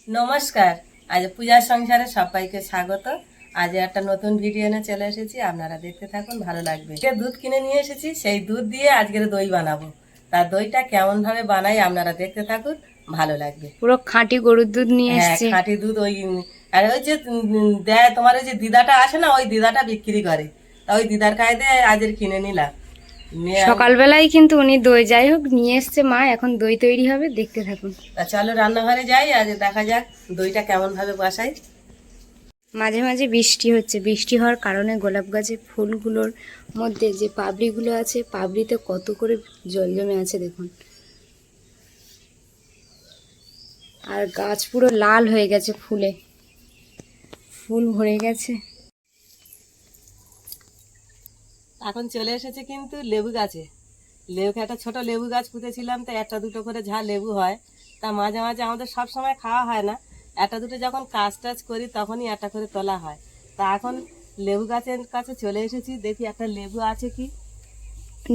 নমস্কার। আজ পূজার সংসারে সবাইকে স্বাগত। আজ একটা নতুন ভিডিও নিয়ে চলে এসেছি, আপনারা দেখতে থাকুন, ভালো লাগবে। দুধ কিনে নিয়ে এসেছি, সেই দুধ দিয়ে আজকের দই বানাবো। তার দইটা কেমন ভাবে বানাই আপনারা দেখতে থাকুন, ভালো লাগবে। পুরো খাঁটি গরুর দুধ নিয়ে হ্যাঁ, এসেছে। খাঁটি দুধ। ওই আর ওই যে দেয় তোমার, ওই যে দিদাটা আসে না, ওই দিদাটা বিক্রি করে, তা ওই দিদার কায়দে আজের কিনে নিলাম। সকালবেলায় কিন্তু উনি দই, যাই হোক, নিয়ে এসছে মা। এখন দই তৈরি হবে, দেখতে থাকুন। তা চলো রান্নাঘরে যাই, আজ দেখা যাক দইটা কেমন ভাবে বসাই। মাঝে মাঝে বৃষ্টি হচ্ছে, বৃষ্টি হওয়ার কারণে গোলাপ গাছের ফুলগুলোর মধ্যে যে পাপড়িগুলো আছে, পাপড়িতে কত করে জল জমে আছে দেখুন। আর গাছ পুরো লাল হয়ে গেছে, ফুলে ফুল ভরে গেছে। এখন চলে এসেছে কিন্তু লেবু গাছে। লেবু, একটা ছোট লেবু গাছ পুঁতেছিলাম, তো একটা দুটো করে ঝাঁ লেবু হয়। তা মাঝে মাঝে আমাদের সব সময় খাওয়া হয় না, একটা দুটো যখন কাজ টাজ করি তখনই একটা করে তোলা হয়। তা এখন লেবু গাছের কাছে চলে এসেছি, দেখি একটা লেবু আছে কি।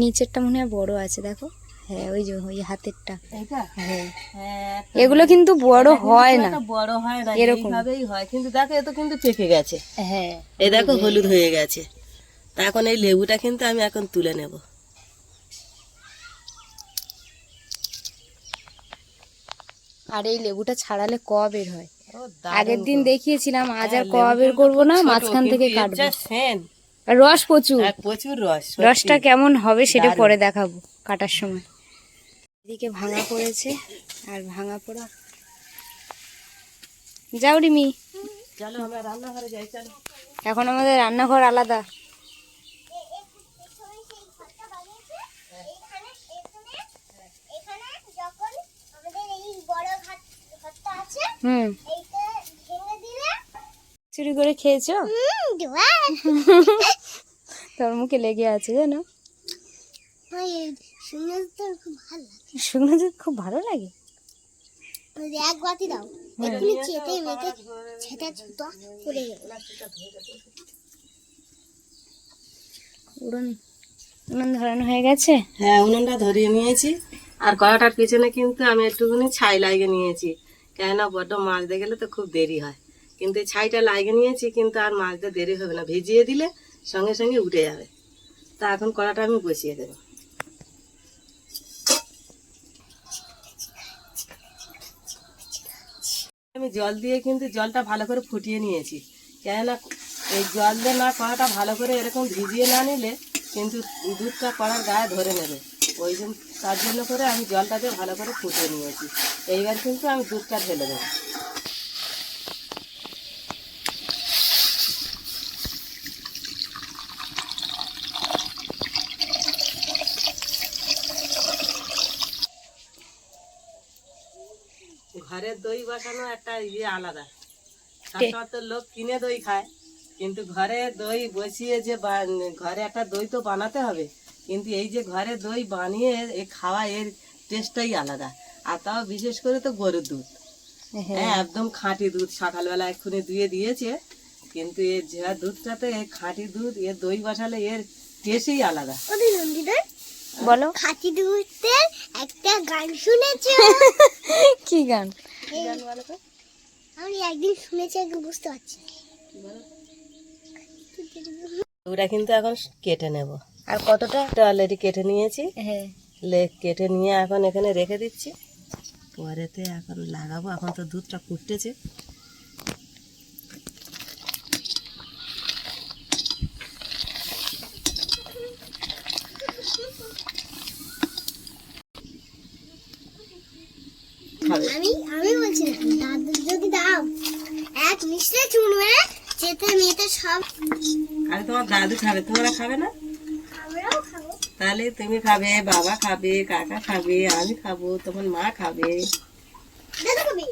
নিচেরটা মনে হয় বড় আছে, দেখো। হ্যাঁ, ওই যে ওই হাতেরটা। এইটা? হ্যাঁ, হ্যাঁ। এগুলো কিন্তু বড় হয় না, বড় হয় না, এরকম এইভাবেই হয়। কিন্তু দেখো, এ তো কিন্তু পেকে গেছে। হ্যাঁ, এই দেখো হলুদ হয়ে গেছে। তা এখন এই লেবুটা কিন্তু আমি এখন তুলে নেব। আর এই লেবুটা ছাড়ালে ক বের হয়। ও, দারুণ আগের দিন গো। দেখিয়েছিলাম, আজ আর ক লেবু বের কিন্তু করবো খুব না, ছোট, মাঝখান কিন্তু থেকে এর কাটবো। যা সেন্ট, আর রস প্রচুর। প্রচুর রস, রসটা সত্যি কেমন হবে সেটা দারুণ। পরে দেখাবো কাটার সময়। এদিকে ভাঙা পড়েছে, আর ভাঙা পড়া। যাও রিমি, চলো আমরা রান্নাঘরে যাই, চলো। এখন আমাদের রান্নাঘর আলাদা। হুম, চুরি করে খেয়েছো? তোর মুখে লেগে আছে জানো। শুকনো দুধ খুব ভালো লাগে। উনুন ধরানো হয়ে গেছে। হ্যাঁ, উনুনটা ধরিয়ে নিয়েছি। আর কড়াটার পিছনে কিন্তু আমি একটুখানি ছাই লাগিয়ে নিয়েছি, কেননা বড্ড মাছতে গেলে তো খুব দেরি হয়। কিন্তু এই ছাইটা লাগিয়ে নিয়েছি, কিন্তু আর মাছতে দেরি হবে না, ভিজিয়ে দিলে সঙ্গে সঙ্গে উঠে যাবে। তা এখন কড়াটা আমি বসিয়ে দেবো। আমি জল দিয়ে কিন্তু জলটা ভালো করে ফুটিয়ে নিয়েছি, কেননা এই জল দিয়ে না কড়াটা ভালো করে এরকম ভিজিয়ে না নিলে কিন্তু দুধটা কড়ার গায়ে ধরে নেবে। ওই জন্য, তার জন্য করে আমি জলটা দিয়ে ভালো করে ফুটিয়ে নিয়েছি। এইবার কিন্তু আমি দুধটা ঢেলে দেবো। ঘরের দই বসানো একটা আলাদা। সবসময় তো লোক কিনে দই খায়, কিন্তু ঘরে দই বসিয়ে যে ঘরে একটা দই তো বানাতে হবে। কিন্তু এই যে ঘরে দই বানিয়ে খাওয়া, এর টেস্টটাই আলাদা। আর তাও বিশেষ করে তো গরুর দুধ। হ্যাঁ, একদম খাঁটি দুধ, সকালবেলা এক্ষুনি ধুয়ে দিয়েছে। কিন্তু এর যে দুধটাতে, এই খাঁটি দুধ, এর দই বসালে এর টেস্টই আলাদা। বলো, খাঁটি দুধের একটা গান শুনেছো? কি গান? আমি একদিন শুনেছি, একদিন বুঝতে পারছি না। ওটা কিন্তু এখন কেটে নেব। আর কতটা? অলরেডি কেটে নিয়েছি। হ্যাঁ, কেটে নিয়ে এখন এখানে রেখে দিচ্ছি, পরেতে এখন লাগাবো। এখন তো দুধটা ফুটতেছে। আমি বলছি দাদু যদি দাও এক মিষ্টি চুনবে যেতে মেয়েতে সব। আর তোমার দাদু খাবে, তোমরা খাবে না? আমরাও খাবো। তাহলে তুমি খাবে, বাবা খাবে, কাকা খাবে, আমি খাবো, তোমার মা খাবে। দাদু খাবে।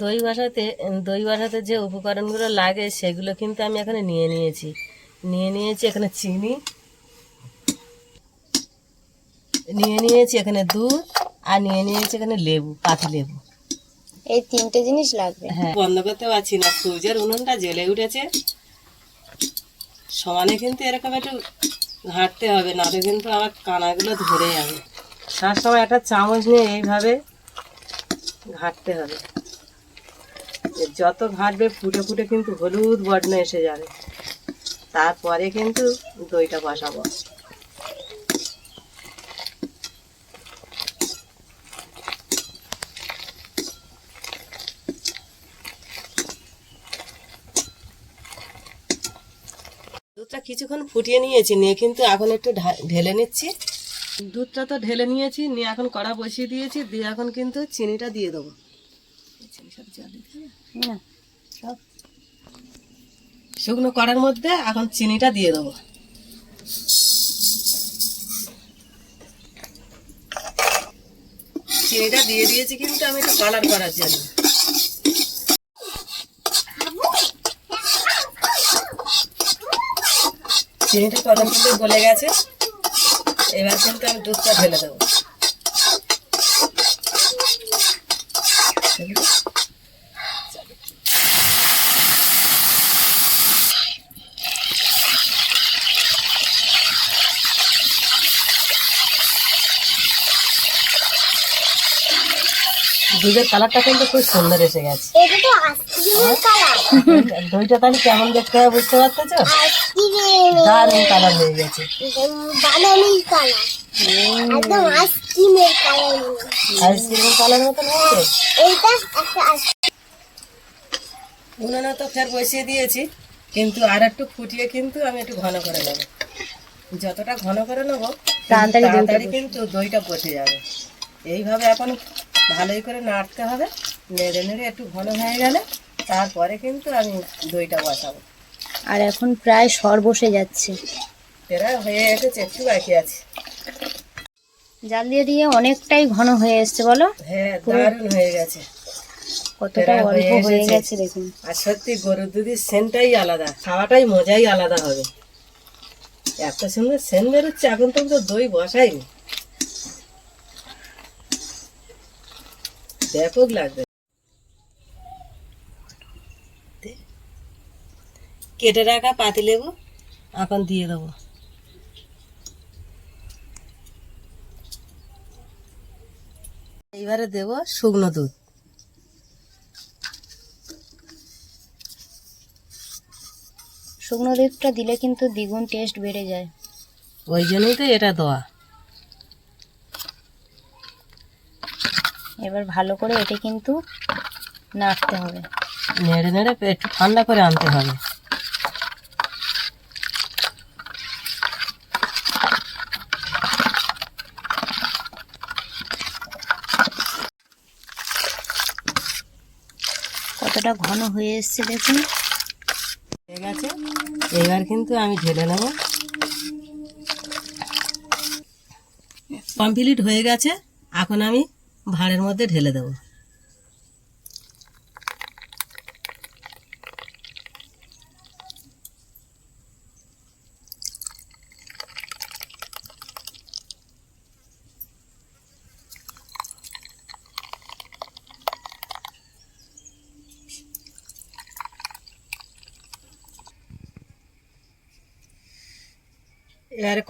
দই বসাতে যে উপকরণগুলো লাগে সেগুলো কিন্তু আমি এখানে নিয়ে নিয়েছি। এখানে চিনি নিয়ে নিয়েছি, এখানে দুধ, আর নিয়ে নিয়েছি এখানে লেবু, পাতি লেবু। এই তিনটে জিনিস লাগবে। হ্যাঁ, বন্ধ করতে পারছি না, সূর্যের উনুনটা জ্বলে উঠেছে সমানে, কিন্তু এরকম একটু ঘাঁটতে হবে, নাহলে কিন্তু আমার কানাগুলো ধরে যাবে। সবসময় একটা চামচ নিয়ে এইভাবে ঘাঁটতে হবে। যত ঘাঁটবে ফুটে ফুটে কিন্তু হলুদ বর্ণ এসে যাবে, তারপরে কিন্তু দইটা বসাবো। দুধটা কিছুক্ষণ ফুটিয়ে নিয়েছি, নিয়ে কিন্তু এখন একটু ঢেলে নিচ্ছি। দুধটা তো ঢেলে নিয়েছি, নিয়ে এখন কড়া বসিয়ে দিয়েছি, দিয়ে এখন কিন্তু চিনিটা দিয়ে দেবো। সব শুকনো কড়ার মধ্যে এখন চিনিটা দিয়ে দেবো। চিনিটা দিয়ে দিয়েছি কিন্তু আমি একটু কালার করার জন্য। চিনিটা কদম কিন্তু গলে গেছে, এবার কিন্তু আমি দুধটা ঢেলে দেবো। দুধের কালারটা কিন্তু খুব সুন্দর এসে গেছে। এটা তো আইসক্রিমের কালার। দইটা তাহলে কেমন দেখতে হবে বুঝতে পারতেছো? দারুণ কালার হয়ে গেছে, বানানি কালার, একদম আইসক্রিমের কালার। আইসক্রিমের কালার মতন হয়েছে। এইটা একটা উনুনে তো ফের বসিয়ে দিয়েছি, কিন্তু আর একটু ফুটিয়ে কিন্তু আমি একটু ঘন করে নেবো। যতটা ঘন করে নেবো তাড়াতাড়ি কিন্তু দইটা বসে যাবে। এইভাবে এখন ভালোই করে নাড়তে হবে, নেড়ে নেড়ে একটু ঘন হয়ে গেলে তারপরে কিন্তু আমি দইটা বসাবো। আর এখন প্রায় সর বসে যাচ্ছে, এরা হয়ে এসেছে, একটু বাকি আছে। জাল দিয়ে দিয়ে অনেকটাই ঘন হয়ে এসছে বলো। হ্যাঁ, দারুণ হয়ে গেছে, কতটা অল্প হয়ে গেছে দেখুন। আর সত্যি গরুর দুধের সেন্টটাই আলাদা, খাওয়াটাই মজাই আলাদা হবে। এত সুন্দর সেন্ট বেরোচ্ছে, এখন তো দই বসাইনি, ব্যাপক লাগবে। কেটে রাখা পাতিলেবু এখন দিয়ে দেবো। এইবারে দেব শুকনো দুধ। শুকনো দুধটা দিলে কিন্তু দ্বিগুণ টেস্ট বেড়ে যায়, ওই জন্যই তো এটা দেওয়া। এবার ভালো করে এটা কিন্তু নাড়তে হবে, নেড়ে নেড়ে একটু ঠান্ডা করে আনতে হবে। কতটা ঘন হয়ে এসছে দেখুন। হয়ে গেছে, এবার কিন্তু আমি ঢেলে নেব। কমপ্লিট হয়ে গেছে, এখন আমি ভাঁড়ের মধ্যে ঢেলে দেবো। এবারে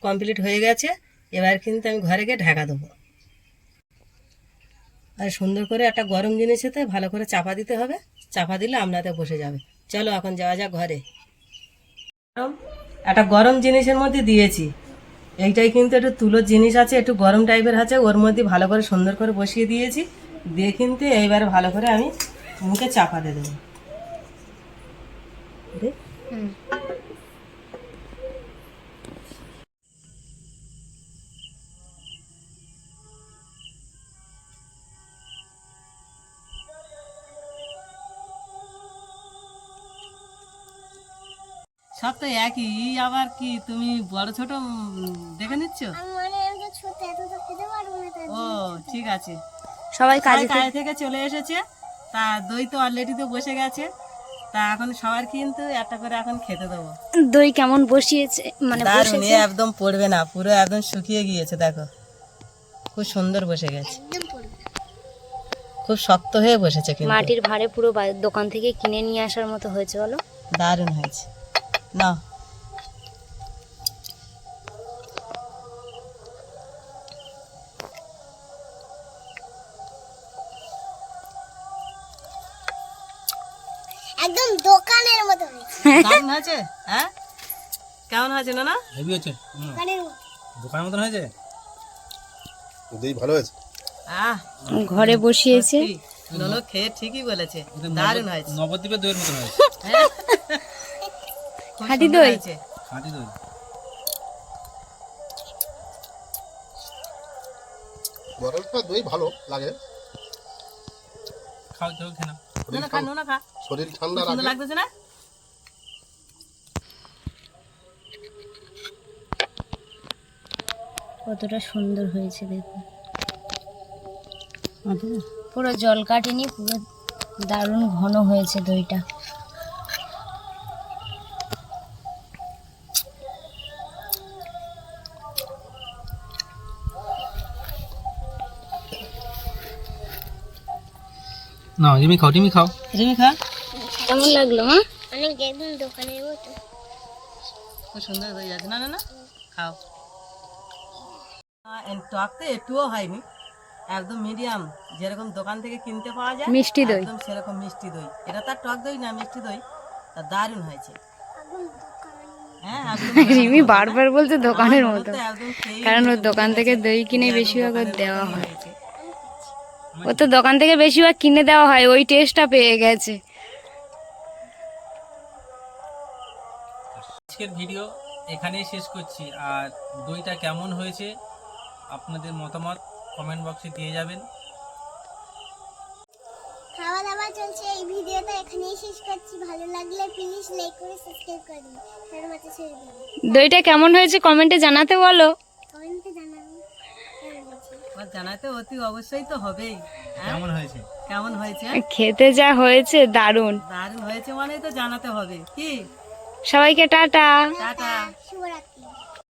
কমপ্লিট হয়ে গেছে, এবার কিন্তু আমি ঘরে গিয়ে ঢাকা দেবো। আর সুন্দর করে একটা গরম জিনিসেতে ভালো করে চাপা দিতে হবে, চাপা দিলে আপনাদের বসে যাবে। চলো এখন যাওয়া যাক ঘরে। একটা গরম জিনিসের মধ্যে দিয়েছি, এইটাই কিন্তু একটু তুলোর জিনিস আছে, একটু গরম টাইপের আছে, ওর মধ্যে ভালো করে সুন্দর করে বসিয়ে দিয়েছি, দিয়ে কিন্তু এইবারে ভালো করে আমি মুখে চাপা দিয়ে দেবো। সব তো একই, আবার কি তুমি বড় ছোট দেখে নিচ্ছ? ও ঠিক আছে, সবাই কাজে কাজে থেকে চলে এসেছে, তা দই তো অলরেডি তো বসে গেছে, তা এখন সবার কিন্তু একটা করে এখন খেতে দেবো। দই কেমন বসিয়েছে, মানে দারুণ, একদম পড়বে না, পুরো একদম শুকিয়ে গিয়েছে, দেখো খুব সুন্দর বসে গেছে, খুব শক্ত হয়ে বসেছে, কিন্তু মাটির ভাঁড়ে পুরো দোকান থেকে কিনে নিয়ে আসার মতো হয়েছে বলো। দারুণ হয়েছে। না দারুণ হয়েছে। হ্যাঁ কেমন হয়েছে না? হেভি হচ্ছে। দোকানের দোকানের মতন হয়েছে। দই ভালো হয়েছে। আহ ঘরে বসিয়েছে। সত্যি, নোনো খেয়ে ঠিকই বলেছে, দারুণ হয়েছে। নবদ্বীপের দইয়ের মতন হয়েছে। হ্যাঁ? খুব খাঁটি সুন্দর দই? হয়েছে। খাঁটি দই। বরফটা দই ভালো লাগে, খাও খাও খেয়ে নাও। নোনো খা, নোনো খা। শরীর খুব ঠান্ডা সুন্দর রাখে। লাগতেছে না? কতটা সুন্দর হয়েছে দেখুন, পুরো জল কাটেনি, পুরো দারুণ ঘন হয়েছে দইটা। না রিমি খাও, রিমি খাও। রিমি খা। কেমন লাগলো মা? অনেক একদম দোকানের মতো। খুব সুন্দর দই আছে। না না না খাও। টক তো একটুও হয়নি, একদম মিডিয়াম, যেরকম দোকান থেকে কিনতে পাওয়া যায় মিষ্টি দই। একদম সেরকম মিষ্টি দই। এটা তার টক দই না, মিষ্টি দই। তা দারুণ হয়েছে। একদম দোকান। হ্যাঁ একদম রিমি বারবার বলছে দোকানের আমার মতো, তো একদম খেয়েই কারণ ওর বুঝে দোকান থেকে গেছে দই কিনে যে একদম বেশিরভাগ ওর দোকানের দেওয়া মতনই হয়। হয়েছে। ও তো দোকান থেকে বেশিরভাগ কিনে দেওয়া হয়, ওই টেস্টটা পেয়ে গেছে। আজকের ভিডিও এখানেই শেষ করছি। আর দইটা কেমন হয়েছে আপনাদের মতামত কমেন্ট বক্সে দিয়ে যাবেন। খাওয়া দাওয়া চলছে, এই ভিডিওটা এখানেই শেষ করছি। ভালো লাগলে প্লিজ লাইক করে সাবস্ক্রাইব করে দিন। তার মতো ছেড়ে দিন, দইটা কেমন হয়েছে কমেন্টে জানাতে বলো। কমেন্টে জানাবো কেমন হয়েছে। আর জানাতে অতি অবশ্যই তো হবেই। হ্যাঁ? কেমন হয়েছে? কেমন হয়েছে? খেতে যা হয়েছে দারুণ। দারুণ হয়েছে মানে তো জানাতে হবে কি। সবাইকে টাটা। টাটা। শুভরাত্রি।